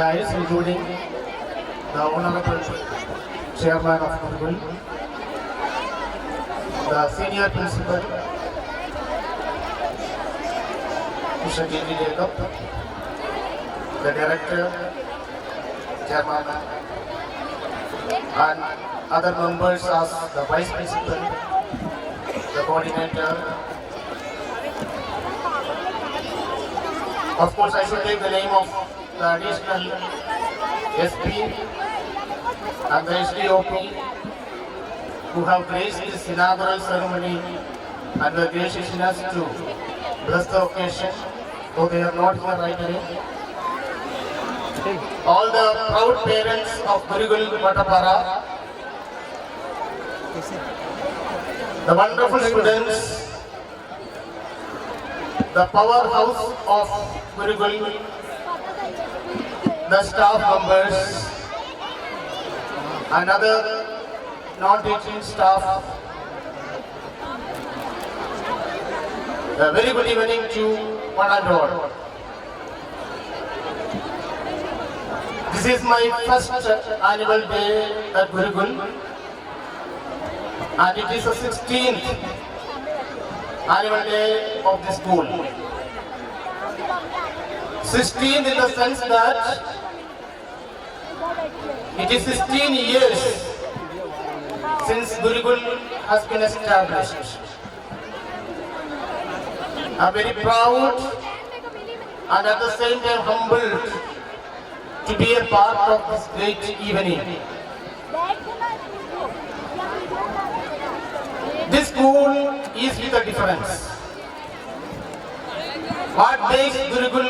guys, including the Honorable Chairman of Gurukul, the Senior Principal, Mr. J.G. Jacob, the Director, Chairman, and other members as the Vice Principal, the Coordinator. Of course, I should take the name of the additional SP and the SDOP who have graced this inaugural ceremony and the graciousness to bless the occasion, though they are not here right away. All the proud parents of Gurukul Vatapara, the wonderful students, the powerhouse of Gurukul, the staff members, and other non-teaching staff. A very good evening to one and all. This is my first annual day at Gurukul, and it is the 16th annual day of the school. 16 in the sense that it is 16 years since Gurukul has been established. I am very proud and at the same time humbled to be a part of this great evening. This school is with a difference. What makes Gurukul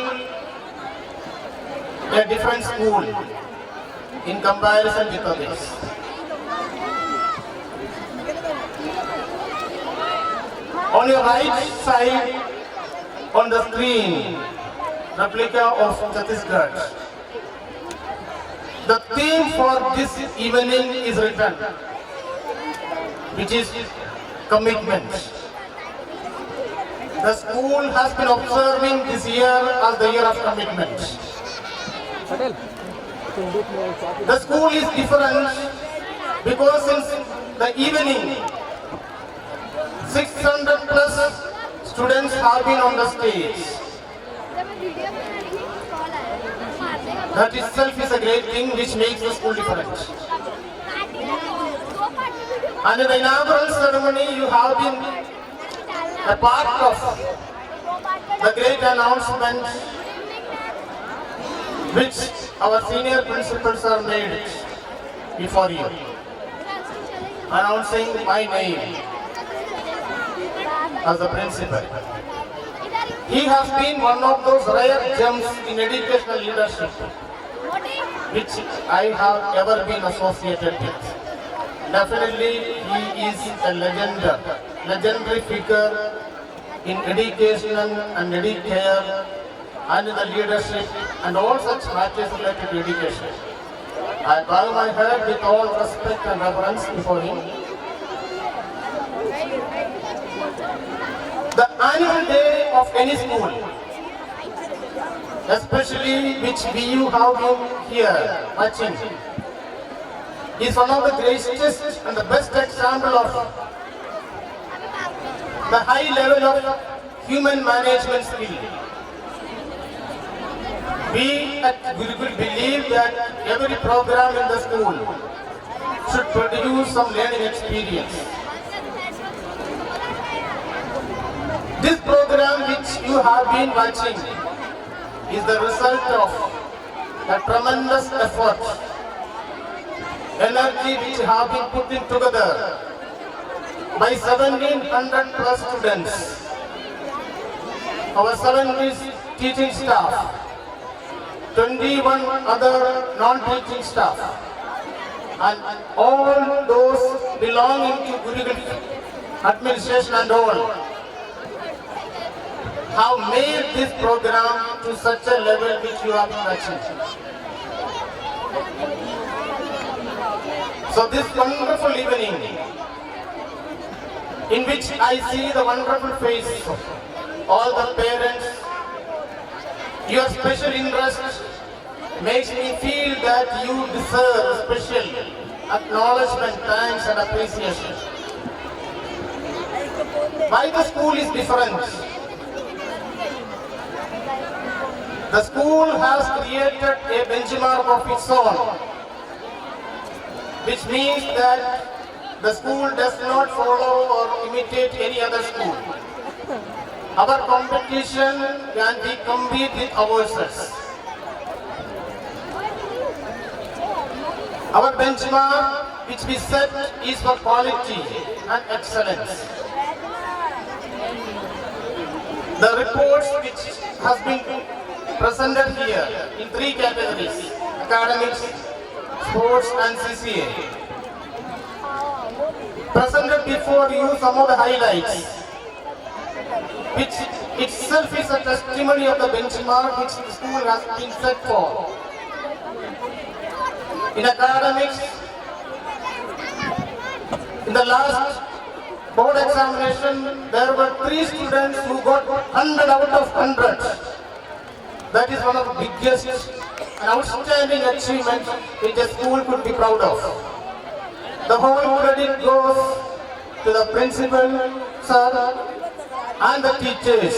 a different school in comparison with others? On your right side on the screen, replica of Chhattisgarh. The theme for this evening is written, which is commitment. The school has been observing this year as the year of commitment. The school is different because since the evening, 600 plus students have been on the stage. That itself is a great thing which makes the school different. And in the inaugural ceremony, you have been a part of the great announcement which our senior principals are made before you, announcing my name as the principal. He has been one of those rare gems in educational leadership which I have ever been associated with. Definitely, he is a legendary figure in education and educare and in the leadership and all such matters related to education. I bow my head with all respect and reverence before him. The annual day of any school, especially which you have been here watching, is one of the greatest and the best example of the high level of human management skill. We at Gurukul believe that every program in the school should produce some learning experience. This program which you have been watching is the result of a tremendous effort, energy which have been put in together by 1700 plus students, our 70 teaching staff, 21 other non-teaching staff, and all those belonging to Gurukul administration and all have made this program to such a level which you have been achieved. So this wonderful evening, in which I see the wonderful face of all the parents, your special interest makes me feel that you deserve special acknowledgement, thanks and appreciation. Why the school is different? The school has created a benchmark of its own, which means that the school does not follow or imitate any other school. Our competition can be compete with ourselves. Our benchmark which we set is for quality and excellence. The reports which has been presented here in 3 categories: academics, sports and CCA. Presented before you some of the highlights, which itself is a testimony of the benchmark which the school has been set for. In academics, in the last board examination, there were 3 students who got 100 out of 100. That is one of the biggest and outstanding achievements which a school could be proud of. The whole credit goes to the principal, sir, and the teachers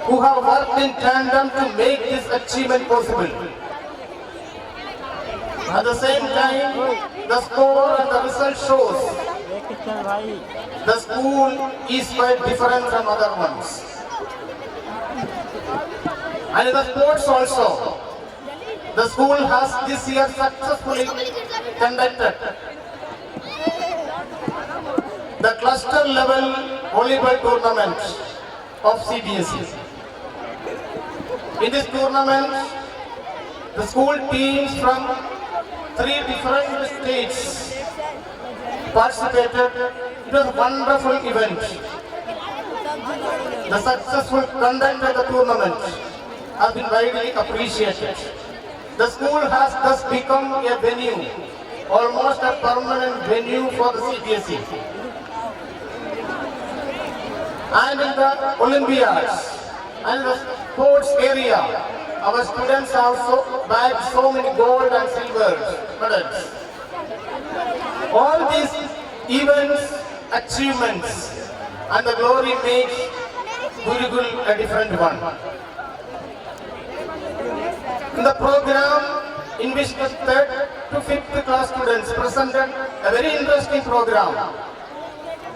who have worked in tandem to make this achievement possible. At the same time, the score and the result shows the school is quite different from other ones. And in the sports also, the school has this year successfully conducted the cluster level volleyball tournament of CBSE. In this tournament, the school teams from 3 different states participated. It was a wonderful event. The successful conduct of the tournament has been widely appreciated. The school has thus become a venue, almost a permanent venue for the CBSE. And in the Olympiads and the sports area, our students have bagged so many gold and silver medals. All these events, achievements, and the glory make Gurukul a different one. In the program in which the 3rd to 5th class students presented a very interesting program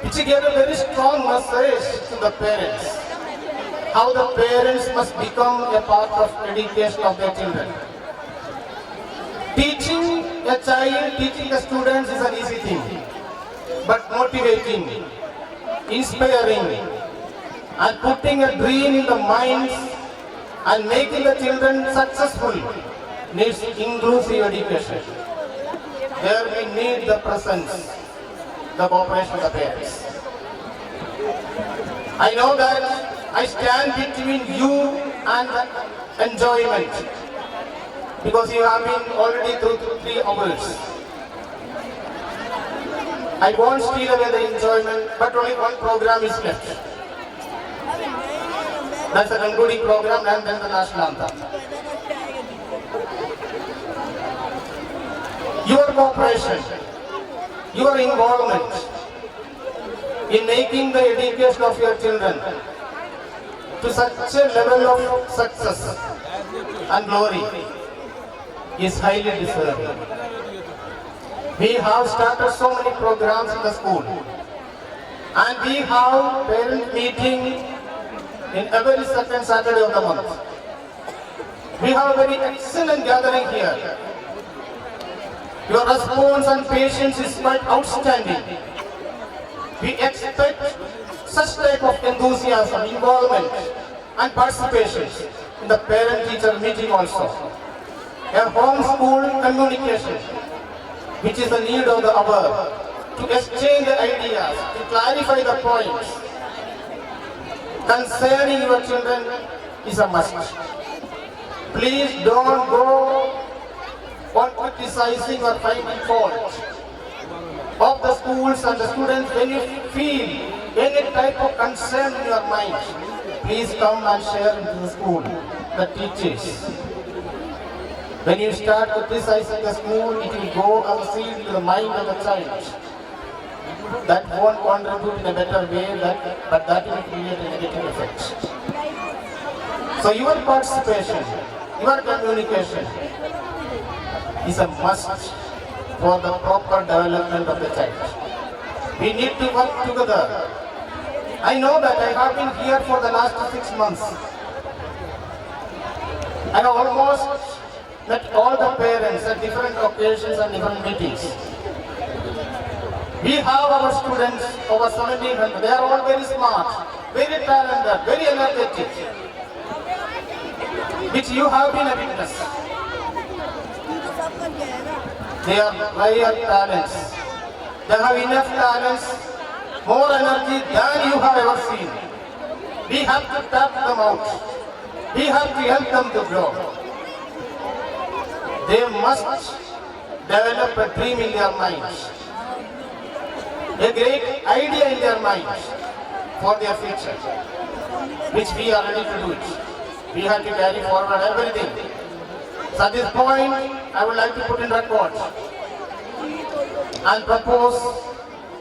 which gave a very strong message to the parents, how the parents must become a part of education of their children. Teaching a child, teaching the students is an easy thing, but motivating, inspiring, and putting a dream in the minds and making the children successful needs inclusive education. There we need the presence, the cooperation of the parents. I know that I stand between you and enjoyment because you have been already through 3 hours. I won't steal away the enjoyment, but only one program is left. That's the concluding program and then the national anthem. Your cooperation, your involvement in making the education of your children to such a level of success and glory is highly deserved. We have started so many programs in the school and we have parent meeting in every second Saturday of the month. We have a very excellent gathering here. Your response and patience is quite outstanding. We expect such type of enthusiasm, involvement and participation in the parent-teacher meeting also. A home-school communication, which is the need of the hour, to exchange the ideas, to clarify the points concerning your children is a must. Please don't go on criticizing or finding fault of the schools and the students. When you feel any type of concern in your mind, please come and share into the school, the teachers. When you start criticizing the school, it will go unseen to the mind of the child. That won't contribute in a better way, but that will create a negative effect. So your participation, your communication is a must for the proper development of the child. We need to work together. I know that I have been here for the last 6 months. I have almost met all the parents at different occasions and different meetings. We have our students, over 1700. They are all very smart, very talented, very energetic, which you have been a witness. They are higher talents. They have enough talents, more energy than you have ever seen. We have to tap them out. We have to help them to grow. They must develop a dream in their minds, a great idea in their minds for their future, which we are ready to do it. We have to carry forward everything. So at this point, I would like to put in record and propose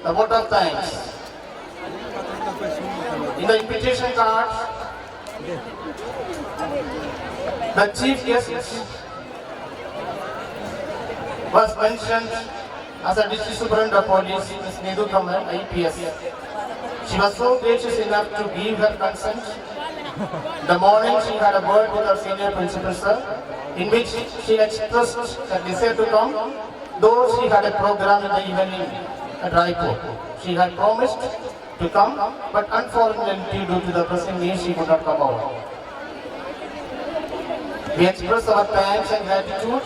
the vote of thanks. In the invitation card, the chief guest was mentioned as a district superintendent of police, Ms. Nedu Kamal, IPS. She was so gracious enough to give her consent. The morning she had a word with her senior principal sir, in which she expressed her desire to come, though she had a program in the evening at Raipur. She had promised to come, but unfortunately due to the pressing need, she could not come out. We express our thanks and gratitude,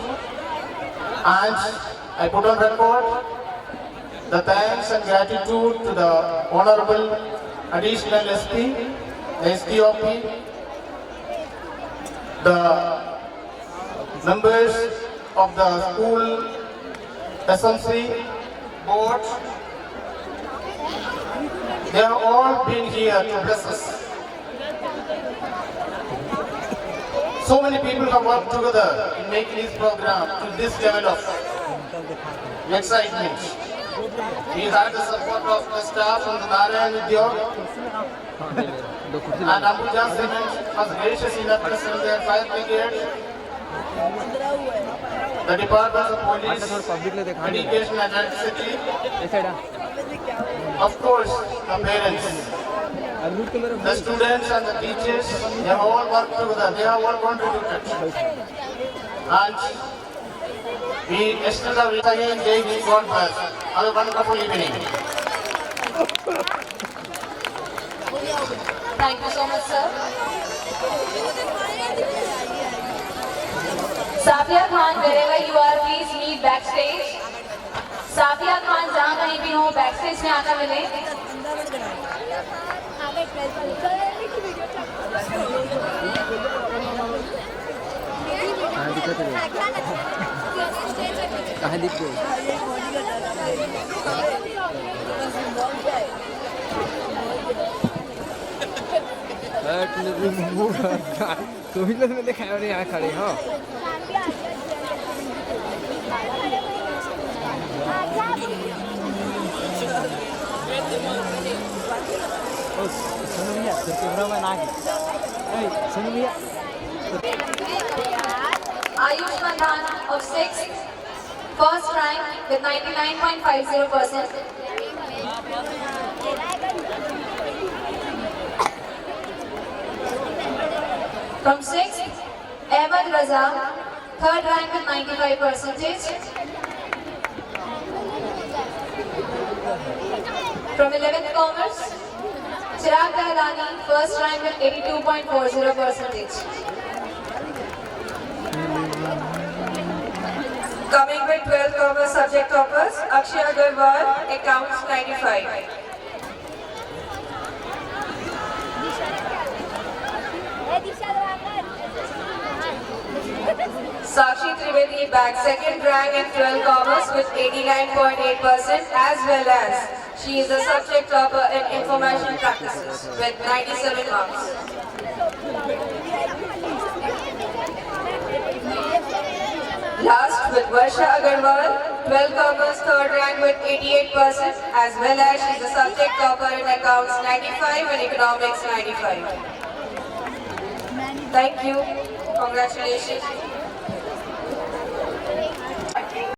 and I put on record the thanks and gratitude to the Honorable Additional SP, the SDOP, the members of the school SMC board. They have all been here to bless us. So many people have worked together in making this program to this level of excitement. We had the support of the staff from the Narayan Udyog, and Ambuja Cement was gracious enough to send their fire brigade. The Department of Police, Education and Electricity, of course, the parents, the students and the teachers, they have all worked together, they have all contributed. And we extend our wish again, Jai Hind, God bless. Have a wonderful evening. Thank you so much, sir. Safia Khan, wherever you are, please meet backstage. Safia Khan, जहाँ कहीं भी हो, backstage में आना मिले. कहाँ दिख गई? तुम ही लोग ने देखा है यहाँ खड़े हो. सुनो भैया, तेरे कैमरा मैन आ गया. सुनो भैया. Ayush Mandhan of 6th, first rank with 99.50%. From 6th, Ahmed Raza, third rank with 95%. From 11th Commerce, Chirag Dahdani, first rank with 82.40%. Coming with 12 commerce subject toppers, Akshay Agarwal, accounts 95. Sakshi Trivedi bagged second rank in 12 commerce with 89.8%, as well as she is a subject topper in information practices with 97 marks. Last with Varsha Agarwal, 12 commerce, third rank with 88%, as well as she's a subject topper in accounts 95 and economics 95. Thank you. Congratulations.